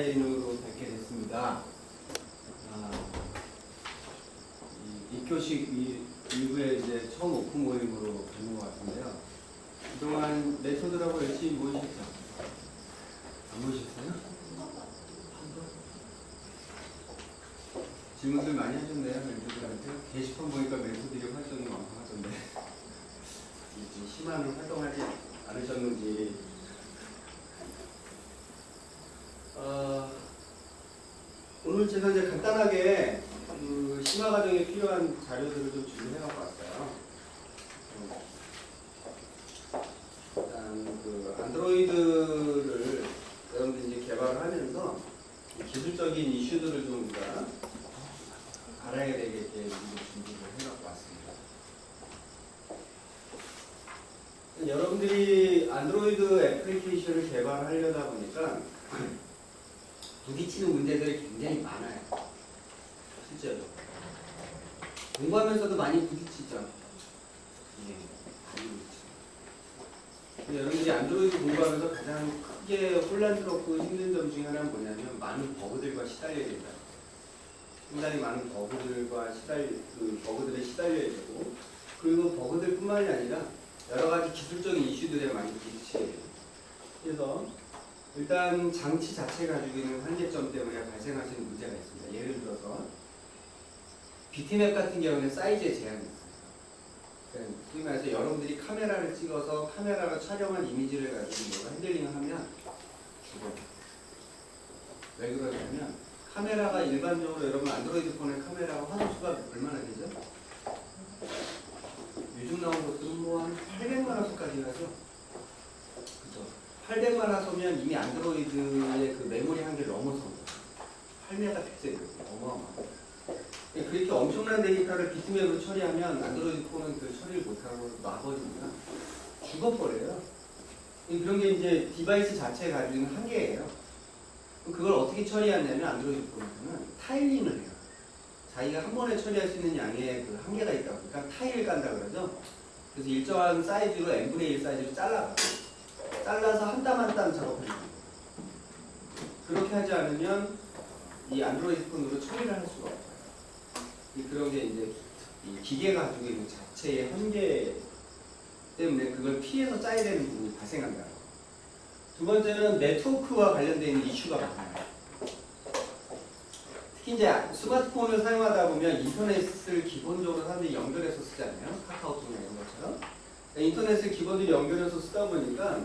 인으로 뵙게 됐습니다. 입교식 이후에 이제 처음 오픈 모임으로 뵙는 것 같은데요. 그동안 메소드라고 열심히 모이셨죠? 안 모이셨어요? 질문들 많이 하셨네요, 멤버들한테. 게시판 보니까 멤버들이 활동이 많하던데 심한 활동하지 않으셨는지. 오늘 제가 이제 간단하게 그 심화 과정에 필요한 자료들을 좀 준비해 갖고 왔어요. 일단 그 안드로이드를 여러분들이 이제 개발을 하면서 기술적인 이슈들을 좀 우리가 알아야 되겠게 준비를 해 갖고 왔습니다. 여러분들이 안드로이드 애플리케이션을 개발하려다 보니까 부딪히는 문제들이 굉장히 많아요. 실제로 공부하면서도 많이 부딪히죠. 네, 많이 부딪히죠. 여러분들이 안드로이드 공부하면서 가장 크게 혼란스럽고 힘든 점 중에 하나는 뭐냐면 많은 버그들과 시달려야 된다. 상당히 많은 버그들에 시달려야 되고, 그리고 버그들뿐만이 아니라 여러 가지 기술적인 이슈들에 많이 부딪혀야 돼요. 그래서 일단 장치 자체가 가지고 있는 한계점 때문에 발생하시는 문제가 있습니다. 예를 들어서 비트맵 같은 경우는 사이즈에 제한이 있어요. 소위 말해서 여러분들이 카메라를 찍어서 카메라로 촬영한 이미지를 가지고 핸들링을 하면 죽어요. 왜 그러냐면 카메라가 일반적으로 여러분 안드로이드 폰의 카메라가 화소수가 얼마나 되죠? 요즘 나온 것들은 뭐 한 800만 화소까지 가죠. 그죠? 800만 화소면 이미 안드로이드의 그 메모리 한계를 넘어서 8메가 픽셀이거든요. 어마어마하고. 그렇게 엄청난 데이터를 비트맵으로 처리하면 안드로이드 폰은 그 처리를 못하고 놔버리니까 죽어버려요. 그런 게 이제 디바이스 자체에 가지고 있는 한계예요. 그걸 어떻게 처리하냐면 안드로이드 폰에서는 타일링을 해요. 자기가 한 번에 처리할 수 있는 양의 그 한계가 있다 보니까 타일을 깐다 그러죠. 그래서 일정한 사이즈로 n분의 1 사이즈로 잘라서 한 땀 한 땀 작업해줍니다. 그렇게 하지 않으면 이 안드로이드 폰으로 처리를 할 수가 없어요. 그런 게 이제 이 기계가 가지고 있는 자체의 한계 때문에 그걸 피해서 짜야 되는 부분이 발생한다. 두 번째는 네트워크와 관련된 있는 이슈가 많아요. 특히 이제 스마트폰을 사용하다 보면 인터넷을 기본적으로 사람들이 연결해서 쓰잖아요. 카카오톡이나 이런 것처럼. 인터넷을 기본적으로 연결해서 쓰다 보니까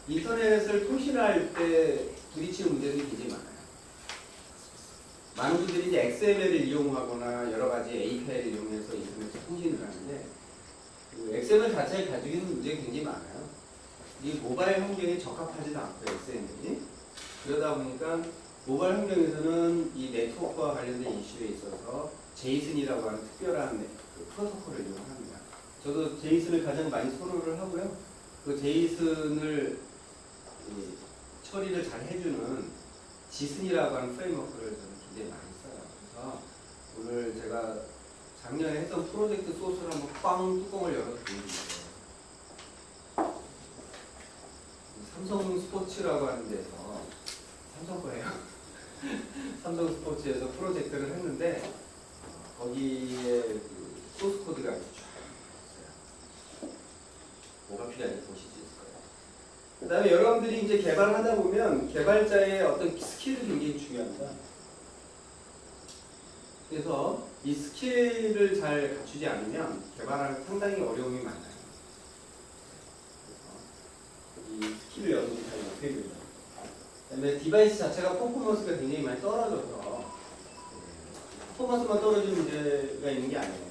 인터넷을 통신할 때 부딪히는 문제들이 굉장히 많아요. 많은 분들이 이제 XML을 이용하거나 여러 가지 API를 이용해서 인터넷을 통신을 하는데 그 XML 자체를 가지고 있는 문제가 굉장히 많아요. 이 모바일 환경에 적합하지도 않고요, XML이. 그러다 보니까 모바일 환경에서는 이 네트워크와 관련된 이슈에 있어서 제이슨이라고 하는 특별한 그 프로토콜을 이용합니다. 저도 제이슨을 가장 많이 선호를 하고요. 그 제이슨을 처리를 잘 해주는 지슨이라고 하는 프레임워크를 저는 굉장히 많이 써요. 그래서 오늘 제가 작년에 했던 프로젝트 소스를 한번 빵 뚜껑을 열어서 보여드릴게요. 삼성 스포츠라고 하는 데서 삼성 거예요. 삼성 스포츠에서 프로젝트를 했는데 거기에 그 소스 코드가 쫙 있어요. 뭐가 필요한지 보실 수 있을 거예요. 그 다음에 여러분들이 이제 개발을 하다 보면 개발자의 어떤 스킬이 굉장히 중요합니다. 그래서 이 스킬을 잘 갖추지 않으면 개발하는 상당히 어려움이 많아요. 그래서 이 스킬을 여러분들이 잘 못해 됩니다. 그다음에 디바이스 자체가 퍼포먼스가 굉장히 많이 떨어져서 퍼포먼스만 떨어지는 문제가 있는 게 아니에요.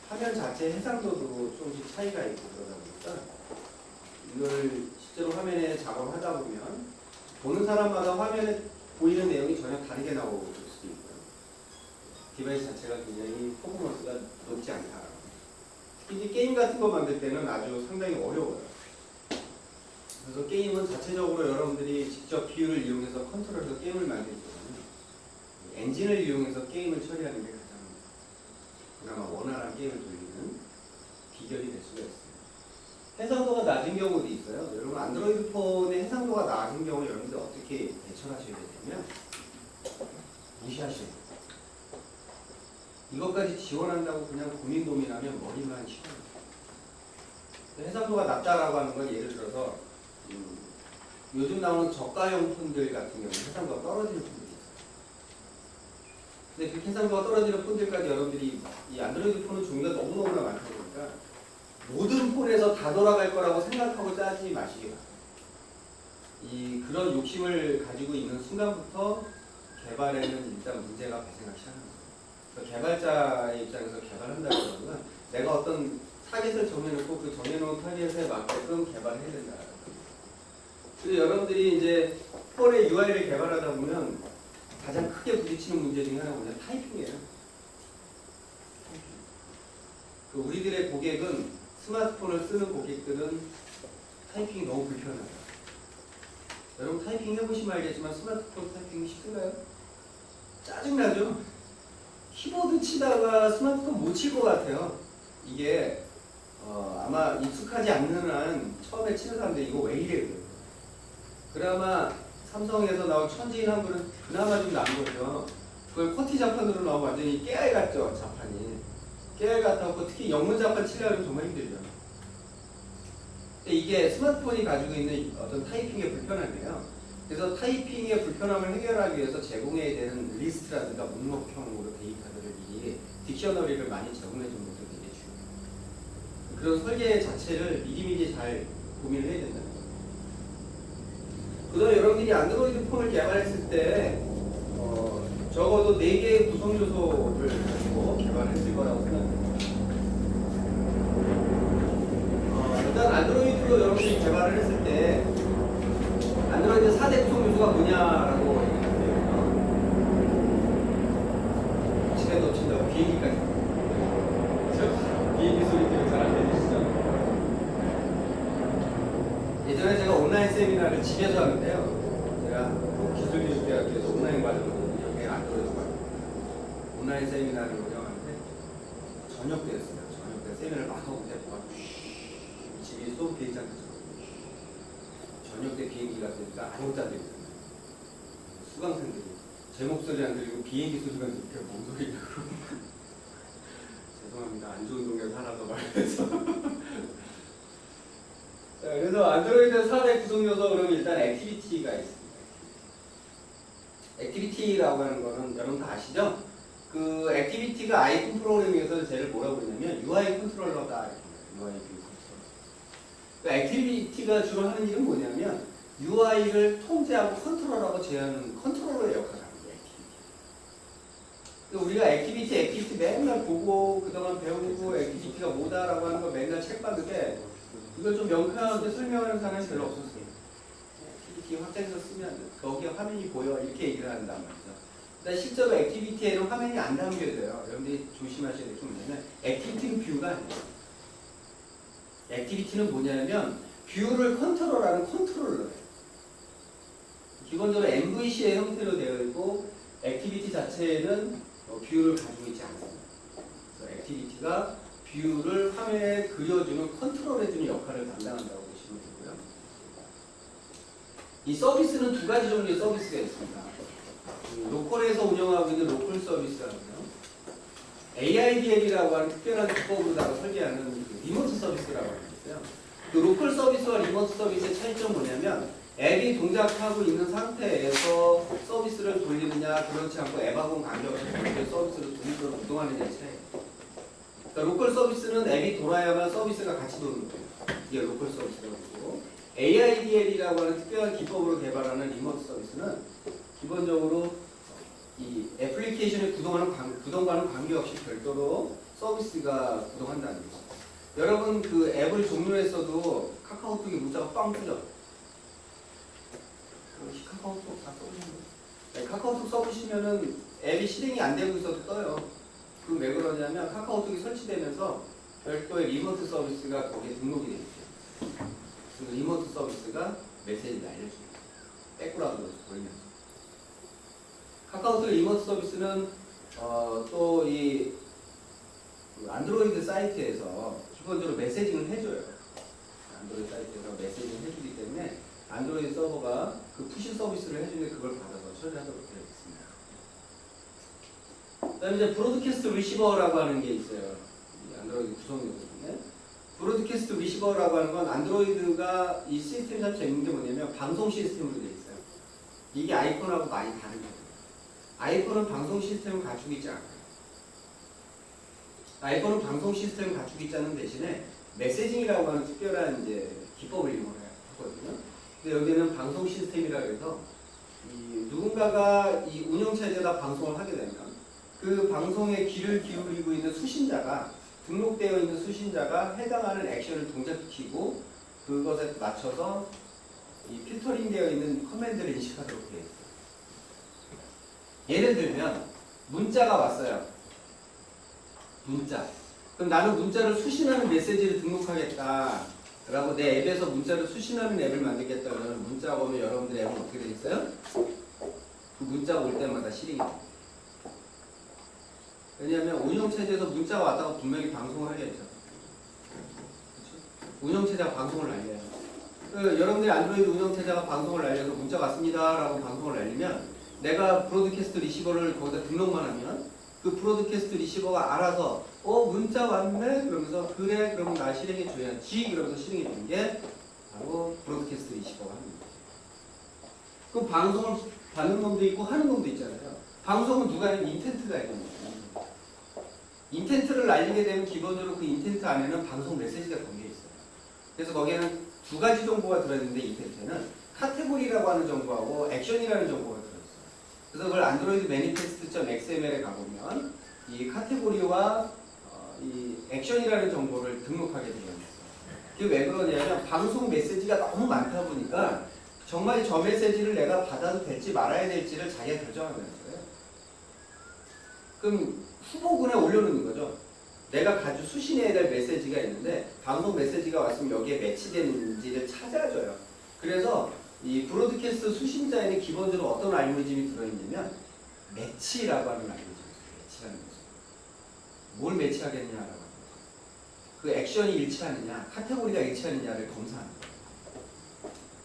화면 자체 해상도도 조금씩 차이가 있고 그러다 보니까 이걸 실제로 화면에 작업을 하다 보면 보는 사람마다 화면에 보이는 내용이 전혀 다르게 나올 수도 있고요. 디바이스 자체가 굉장히 퍼포먼스가 높지 않다. 특히 이제 게임 같은 거 만들 때는 아주 상당히 어려워요. 그래서 게임은 자체적으로 여러분들이 직접 비율을 이용해서 컨트롤해서 게임을 만들기보다는 엔진을 이용해서 게임을 처리하는 게 가장 그나마 원활한 게임을 돌리는 비결이 될 수가 있어요. 해상도가 낮은 경우도 있어요. 여러분 안드로이드 폰의 해상도가 낮은 경우 여러분들 어떻게 대처하셔야 돼요? 있냐면 무시하시는 거예요. 이것까지 지원한다고 그냥 고민하면 머리만 치워요. 해상도가 낮다라고 하는 건 예를 들어서 요즘 나오는 저가형 폰들 같은 경우는 해상도가 떨어지는 폰들이 있어요. 근데 그 해상도가 떨어지는 폰들까지 여러분들이 이 안드로이드 폰은 종류가 너무너무나 많다 보니까 모든 폰에서 다 돌아갈 거라고 생각하고 짜지 마시기 바랍니다. 그런 욕심을 가지고 있는 순간부터 개발에는 일단 문제가 발생하기 시작합니다. 그래서 개발자의 입장에서 개발한다는 것은 내가 어떤 타겟을 정해놓고 그 정해놓은 타겟에 맞게끔 개발을 해야 된다. 그리고 여러분들이 이제 폰의 UI를 개발하다 보면 가장 크게 부딪히는 문제 중에 하나가 뭐냐, 타이핑이에요. 우리들의 고객은, 스마트폰을 쓰는 고객들은 타이핑이 너무 불편해요. 여러분 타이핑 해보시면 알겠지만 스마트폰 타이핑이 쉽던가요? 짜증나죠? 키보드 치다가 스마트폰 못 칠 것 같아요. 이게 아마 익숙하지 않는 한 처음에 치는 사람들이 이거 왜 이래? 그나마 삼성에서 나온 천지인 한글은 그나마 좀 나은 거죠. 그걸 커티 자판으로 나오면 완전히 깨알 같죠, 자판이. 깨알 같아갖고 특히 영문 자판 치려면 정말 힘들죠. 근데 이게 스마트폰이 가지고 있는 어떤 타이핑의 불편함이에요. 그래서 타이핑의 불편함을 해결하기 위해서 제공해야 되는 리스트라든가 목록형으로 데이터들을 미리 딕셔너리를 많이 제공해 주는 것도 되게 중요해요. 그런 설계 자체를 미리미리 잘 고민을 해야 된다는 거예요. 그다음에 여러분들이 안드로이드 폰을 개발했을 때 적어도 4개의 구성 요소를 가지고 개발했을 거라고 생각합니다. 일단 안드로이드로 여러분들이 개발을 했을 때 안드로이드 4대 구성 요소가 뭐냐라고 얘기하는데요. 집에 놓친다고 비행기까지. 그렇죠? 비행기 소리 때문에 잘 안 들리시죠? 예전에 제가 온라인 세미나를 집에서 하는데요. 제가 기술기술대학교에서 온라인 과정을 여기 안드로이드 과정 온라인 세미나를 운영하는데 저녁 때였어요. 저녁 때 세미나를 막 하고 있는데 집이 수업 비행장처럼 저녁 때 비행기가 뜨니까 아무것도 안 들리잖아요. 수강생들이 제 목소리 안 들리고 비행기 소리가 들리니까 뭔 소리냐고 죄송합니다. 안 좋은 동네 살아서 말해서 그래서 안드로이드 4대 구성 요소 그러면 일단 액티비티가 있습니다. 액티비티라고 하는 거는 여러분 다 아시죠? 그 액티비티가 아이폰 프로그래밍에서 제일 뭐라고 그러냐면 UI 컨트롤러다. UI 뷰 컨트롤러. 그 액티비티가 주로 하는 일은 뭐냐면 UI를 통제하고 컨트롤하고 제어하는 컨트롤러의 역할을 하는 거예요. 우리가 액티비티 맨날 보고 그동안 배우고 액티비티가 뭐다라고 하는 거 맨날 책 봤는데 이걸 좀 명쾌하게 설명하는 사람이 별로 없었어요. 액티비티 확장해서 쓰면 거기에 화면이 보여 이렇게 얘기를 한단 말이죠. 근데 실제로 액티비티에는 화면이 안 담겨져요. 여러분들이 조심하셔야 될 게 뭐냐면 액티비티는 뷰가 아니에요. 액티비티는 뭐냐면 뷰를 컨트롤하는 컨트롤러예요. 기본적으로 MVC의 형태로 되어 있고 액티비티 자체에는 뷰를 가지고 있지 않습니다. 그래서 액티비티가 뷰를 화면에 그려주는 컨트롤해주는 역할을 담당한다고 보시면 되고요. 이 서비스는 두 가지 종류의 서비스가 있습니다. 로컬에서 운영하고 있는 로컬 서비스라고요. AIDL이라고 하는 특별한 기법으로다가 설계하는 그 리모트 서비스라고 하는 게 있어요. 그 로컬 서비스와 리모트 서비스의 차이점은 뭐냐면 앱이 동작하고 있는 상태에서 서비스를 돌리느냐 그렇지 않고 앱하고는 관계없이 서비스를 돌리도록 구동하느냐의 차이예요. 그러니까 로컬 서비스는 앱이 돌아야만 서비스가 같이 도는 거예요. 이게 로컬 서비스라고 하고 AIDL이라고 하는 특별한 기법으로 개발하는 리모트 서비스는 기본적으로 이 애플리케이션에 구동과는 관계없이 별도로 서비스가 구동한다는 거죠. 여러분 그 앱을 종료했어도 카카오톡에 문자가 빵 뜨죠? 카카오톡 다 써보시면 네, 카카오톡 써보시면은 앱이 실행이 안 되고 있어도 떠요. 그럼 왜 그러냐면 카카오톡이 설치되면서 별도의 리모트 서비스가 거기에 등록이 되어 있죠. 그 리모트 서비스가 메시지를 알려줍니다. 백그라운드로 돌리면서. 카카오톡 리모트 서비스는 또 이 안드로이드 사이트에서 기본적으로 메시징을 해줘요. 안드로이드 사이트에서 메시징을 해주기 때문에 안드로이드 서버가 그 푸시 서비스를 해주는데 그걸 받아서 처리하도록 되어 있습니다. 그다음에 이제 브로드캐스트 리시버라고 하는 게 있어요. 이 안드로이드 구성 요소 중에. 브로드캐스트 리시버라고 하는 건 안드로이드가 이 시스템이 참 재밌는 게 뭐냐면 방송 시스템으로 되어 있어요. 이게 아이폰하고 많이 다른 거예요. 아이폰은 방송 시스템을 갖추고 있지 않아요. 아이폰은 방송 시스템을 갖추고 있지 않은 대신에 메시징이라고 하는 특별한 이제 기법을 이용을 하거든요. 근데 여기는 방송 시스템이라고 해서 이 누군가가 이 운영체제에다 방송을 하게 되면 그 방송에 귀를 기울이고 있는 수신자가 등록되어 있는 수신자가 해당하는 액션을 동작시키고 그것에 맞춰서 이 필터링되어 있는 커맨드를 인식하도록 되어 있어요. 예를 들면 문자가 왔어요. 문자. 그럼 나는 문자를 수신하는 메시지를 등록하겠다. 라고 내 앱에서 문자를 수신하는 앱을 만들겠다. 그러면 문자가 오면 여러분들 앱은 어떻게 돼 있어요? 그 문자가 올 때마다 실행이 돼요. 왜냐하면 운영체제에서 문자가 왔다가 분명히 방송을 하겠죠. 그렇죠? 운영체제가 방송을 날려요. 여러분들이 안드로이드 운영체제가 방송을 날려서 문자가 왔습니다 라고 방송을 날리면 내가 브로드캐스트 리시버를 거기다 등록만 하면 그 브로드캐스트 리시버가 알아서 문자 왔네? 그러면서 그래 그러면 나 실행해 줘야지 그러면서 실행해 주는 게 바로 브로드캐스트 리시버가 합니다. 그 방송을 받는 놈도 있고 하는 놈도 있잖아요. 방송은 누가 하는 인텐트가 있거든요. 인텐트를 날리게 되면 기본적으로 그 인텐트 안에는 방송 메시지가 담겨 있어요. 그래서 거기에는 두 가지 정보가 들어있는데 인텐트는 카테고리라고 하는 정보하고 액션이라는 정보가 들어있어요. 그래서 그걸 안드로이드 매니페스트.xml에 가보면 이 카테고리와 이 액션이라는 정보를 등록하게 되어 있어요. 그게 왜 그러냐면 방송 메시지가 너무 많다 보니까 정말 저 메시지를 내가 받아도 될지 말아야 될지를 자기가 결정하는 거예요. 그럼 후보군에 올려놓는 거죠. 내가 가지고 수신해야 될 메시지가 있는데 방송 메시지가 왔으면 여기에 매치되는지를 찾아줘요. 그래서 이 브로드캐스트 수신자에는 기본적으로 어떤 알고리즘이 들어있냐면 매치라고 하는 알고리즘이에요. 매치라는 거죠. 뭘 매치하겠냐라고 하는 거죠. 그 액션이 일치하느냐, 카테고리가 일치하느냐를 검사하는 거예요.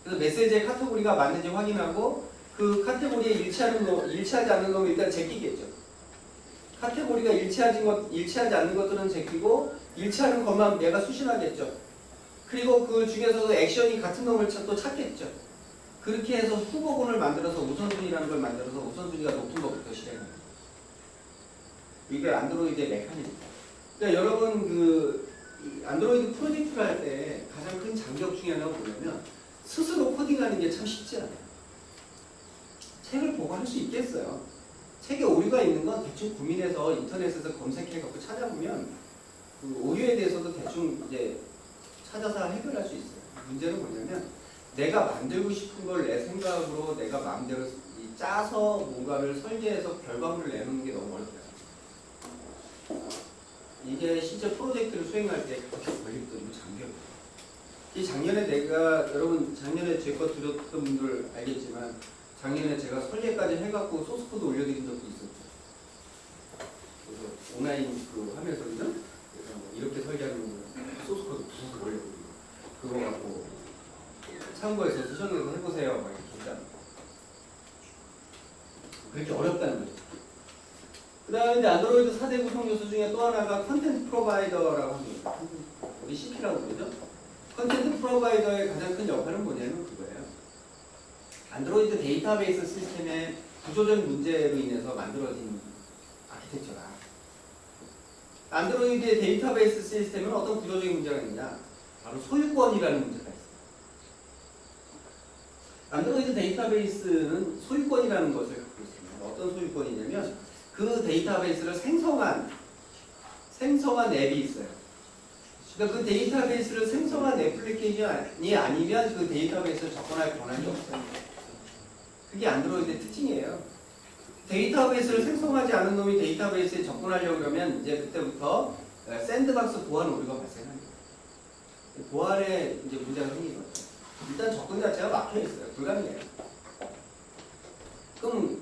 그래서 메시지의 카테고리가 맞는지 확인하고 그 카테고리에 일치하지 않는 놈은 일단 제끼겠죠. 카테고리가 일치하지 않는 것들은 제끼고 일치하는 것만 내가 수신하겠죠. 그리고 그 중에서도 액션이 같은 놈을 또 찾겠죠. 그렇게 해서 후보군을 만들어서 우선순위라는 걸 만들어서 우선순위가 높은 것부터 실행합니다. 이게 안드로이드의 메커니즘입니다. 그러니까 여러분 그 안드로이드 프로젝트를 할 때 가장 큰 장벽 중에 하나가 뭐냐면 스스로 코딩하는 게 참 쉽지 않아요. 책을 보고 할 수 있겠어요. 책에 오류가 있는 건 대충 고민해서 인터넷에서 검색해갖고 찾아보면 그 오류에 대해서도 대충 이제 찾아서 해결할 수 있어요. 문제는 뭐냐면 내가 만들고 싶은 걸 내 생각으로 내가 마음대로 짜서 뭔가를 설계해서 결과물을 내놓는 게 너무 어렵다. 이게 실제 프로젝트를 수행할 때 그렇게 걸리거든요. 장벽이에요. 이 작년에 여러분 작년에 제 거 들었던 분들 알겠지만 작년에 제가 설계까지 해갖고 소스코드 올려드린 적도 있었죠. 그래서 온라인 그 하면서는요. 그래서 뭐 이렇게 설계하는 거예요. 소스코드 푹 올려드리고 그거 갖고 참고해서 수정해서 해보세요. 막 이렇게 진짜 그렇게 어렵다는 거죠. 그 다음에 이제 안드로이드 4대 구성 요소 중에 또 하나가 컨텐트 프로바이더라고 합니다. 우리 CP라고 부르죠. 컨텐트 프로바이더의 가장 큰 역할은 뭐냐면 그거예요. 안드로이드 데이터베이스 시스템의 구조적 문제로 인해서 만들어진 아키텍처라. 안드로이드의 데이터베이스 시스템은 어떤 구조적인 문제가 있느냐? 바로 소유권이라는 문제가 있어요. 안드로이드 데이터베이스는 소유권이라는 것을 갖고 있습니다. 어떤 소유권이냐면 그 데이터베이스를 생성한 앱이 있어요. 그러니까 그 데이터베이스를 생성한 애플리케이션이 아니면 그 데이터베이스를 접근할 권한이 없어요. 그게 안드로이드의 특징이에요. 데이터베이스를 생성하지 않은 놈이 데이터베이스에 접근하려고 그러면 이제 그때부터 샌드박스 보안 오류가 발생합니다. 보안에 이제 문제가 생기거든요. 일단 접근 자체가 막혀 있어요. 불가능해요. 그럼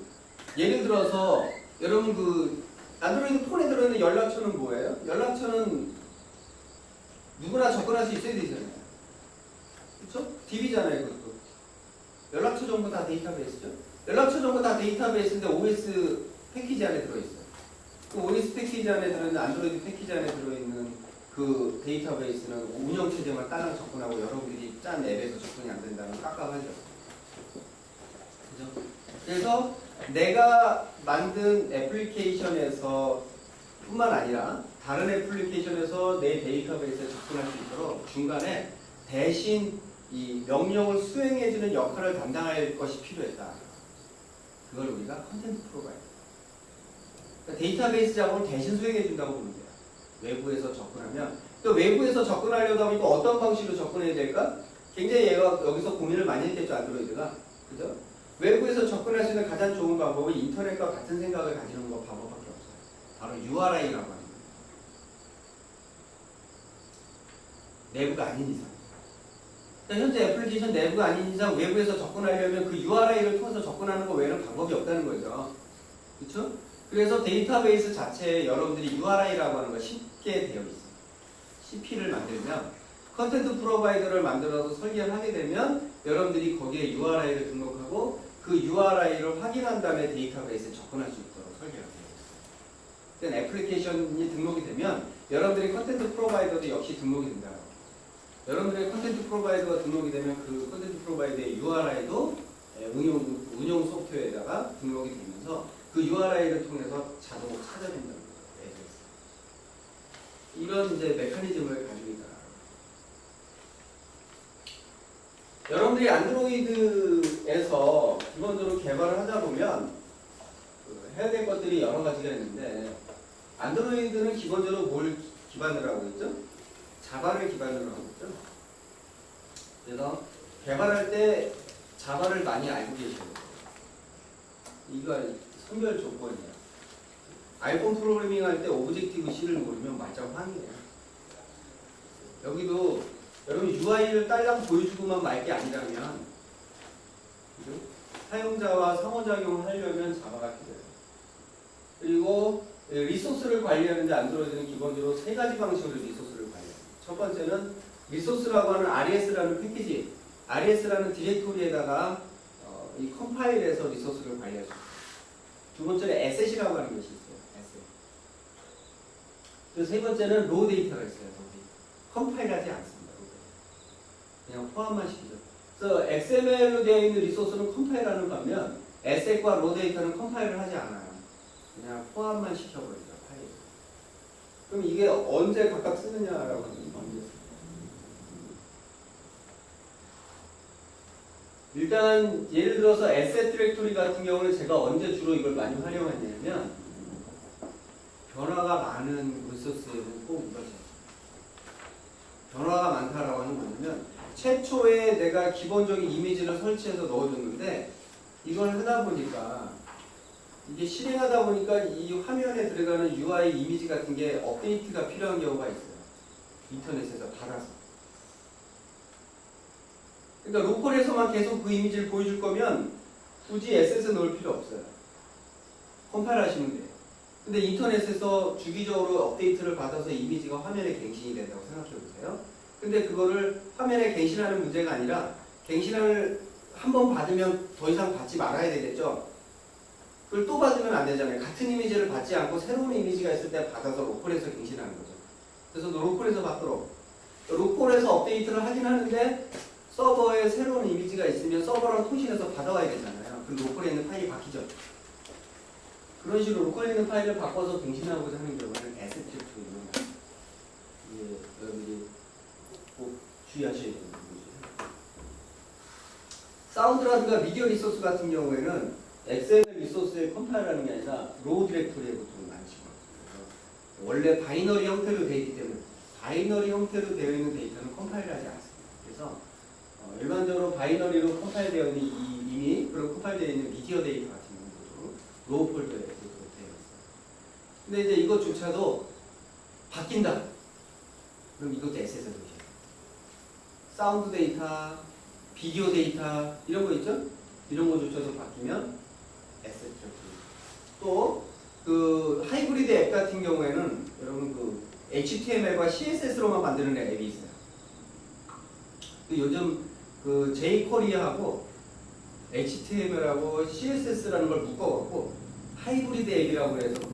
예를 들어서 여러분 그 안드로이드 폰에 들어있는 연락처는 뭐예요? 연락처는 누구나 접근할 수 있어야 되잖아요. 그렇죠? DB잖아요, 그것도. 연락처 정보 다 데이터베이스죠. 연락처 정보 다 데이터베이스인데 OS 패키지 안에 들어있어요. 그 OS 패키지 안에 들어있는 안드로이드 패키지 안에 들어있는 그 데이터베이스는 운영체제만 딸랑 접근하고 여러분들이 짠 앱에서 접근이 안 된다면 깝깝하죠. 그죠? 그래서 내가 만든 애플리케이션에서 뿐만 아니라 다른 애플리케이션에서 내 데이터베이스에 접근할 수 있도록 중간에 대신 이 명령을 수행해주는 역할을 담당할 것이 필요했다. 그걸 우리가 컨텐트 프로바이더. 그러니까 데이터베이스 작업을 대신 수행해준다고 보면 돼요. 외부에서 접근하면 또 외부에서 접근하려다 보니까 어떤 방식으로 접근해야 될까? 굉장히 얘가 여기서 고민을 많이 했겠죠. 안드로이드가. 그죠? 외부에서 접근할 수 있는 가장 좋은 방법은 인터넷과 같은 생각을 가지는 거 방법밖에 없어요. 바로 URI라고 하는 거예요. 내부가 아닌 이상. 그러니까 현재 애플리케이션 내부가 아닌 이상 외부에서 접근하려면 그 URI를 통해서 접근하는 거 외에는 방법이 없다는 거죠. 그렇죠? 그래서 데이터베이스 자체에 여러분들이 URI라고 하는 거 쉽게 되어 있어요. CP를 만들면 컨텐트 프로바이더를 만들어서 설계를 하게 되면 여러분들이 거기에 URI를 등록하고 그 URI를 확인한 다음에 데이터베이스에 접근할 수 있도록 설계가 되어 있어요. 그러니까 애플리케이션이 등록이 되면 여러분들이 컨텐트 프로바이더도 역시 등록이 된다. 여러분들의 컨텐트 프로바이더가 등록이 되면 그 컨텐트 프로바이더의 URI도 운용 소프트웨어에다가 등록이 되면서 그 URI를 통해서 자동으로 찾아낸다는 거예요. 이런 이제 메커니즘을 가지고 있다. 여러분들이 안드로이드에서 기본적으로 개발을 하다 보면 해야 될 것들이 여러 가지가 있는데 안드로이드는 기본적으로 뭘 기반으로 하고 있죠? 자바를 기반으로 하고 있죠. 그래서 개발할 때 자바를 많이 알고 계셔야 돼요. 이거 선별 조건이에요. 아이폰 프로그래밍 할 때 오브젝티브 C를 모르면 말짱 황이에요. 여기도 여러분 UI를 딸랑 보여주고만 말 게 아니라면 그죠? 사용자와 상호작용을 하려면 자바가 필요해요. 그리고 리소스를 관리하는데 안드로이드는 기본적으로 세 가지 방식으로 리소스를 관리해요. 첫 번째는 리소스라고 하는 RES라는 패키지, RES라는 디렉토리에다가 이 컴파일해서 리소스를 관리할 수 있어요. 두 번째는 에셋이라고 하는 것이 있어요. 에셋. 그리고 세 번째는 로 데이터가 있어요. 컴파일하지 않습니다. 그냥 포함만 시키죠. 그래서 XML로 되어 있는 리소스는 컴파일하는 반면 에셋과 로 데이터는 컴파일을 하지 않아요. 그냥 포함만 시켜버리죠. 파일. 그럼 이게 언제 각각 쓰느냐라고 하는 건데. 일단 예를 들어서 에셋 디렉토리 같은 경우는 제가 언제 주로 이걸 많이 활용했냐면 변화가 많은 리소스에는 꼭 이걸 써요. 변화가 많다라고 하는 거냐면 최초에 내가 기본적인 이미지를 설치해서 넣어줬는데 이걸 하다 보니까 이게 실행하다 보니까 이 화면에 들어가는 UI 이미지 같은 게 업데이트가 필요한 경우가 있어요. 인터넷에서 받아서. 그러니까 로컬에서만 계속 그 이미지를 보여줄 거면 굳이 에셋에 넣을 필요 없어요. 컴파일 하시면 돼요. 근데 인터넷에서 주기적으로 업데이트를 받아서 이미지가 화면에 갱신이 된다고 생각해 보세요. 근데 그거를 화면에 갱신하는 문제가 아니라 갱신을 한번 받으면 더 이상 받지 말아야 되겠죠. 그걸 또 받으면 안 되잖아요. 같은 이미지를 받지 않고 새로운 이미지가 있을 때 받아서 로컬에서 갱신하는 거죠. 그래서 로컬에서 받도록 로컬에서 업데이트를 하긴 하는데 서버에 새로운 이미지가 있으면 서버랑 통신해서 받아와야 되잖아요. 그럼 로컬에 있는 파일이 바뀌죠. 그런 식으로 로컬에 있는 파일을 바꿔서 갱신하고자 하는 경우는 에셋 디렉토리는 이게 여러분들이 꼭 주의하셔야 되는 부분이죠. 사운드라든가 미디어 리소스 같은 경우에는 XML 리소스에 컴파일하는 게 아니라 로우 디렉토리에 보통 많이 집어넣어요. 원래 바이너리 형태로 되어 있기 때문에 바이너리 형태로 되어 있는 데이터는 컴파일하지 않습니다. 그래서 일반적으로 바이너리로 컴파일되어 있는 이미 그런 컴파일되어 있는 미디어 데이터 같은 경우도 로우 폴더에 되어 있어요. 근데 이제 이것조차도 바뀐다. 그럼 이것도 에셋에 넣으셔야 돼요. 사운드 데이터, 비디오 데이터 이런 거 있죠? 이런 거조차도 바뀌면 에셋 또 그 하이브리드 앱 같은 경우에는 여러분 그 HTML과 CSS로만 만드는 앱이 있어요. 요즘 그 제이코리아하고 HTML하고 CSS라는 걸 묶어갖고 하이브리드 앱이라고 해서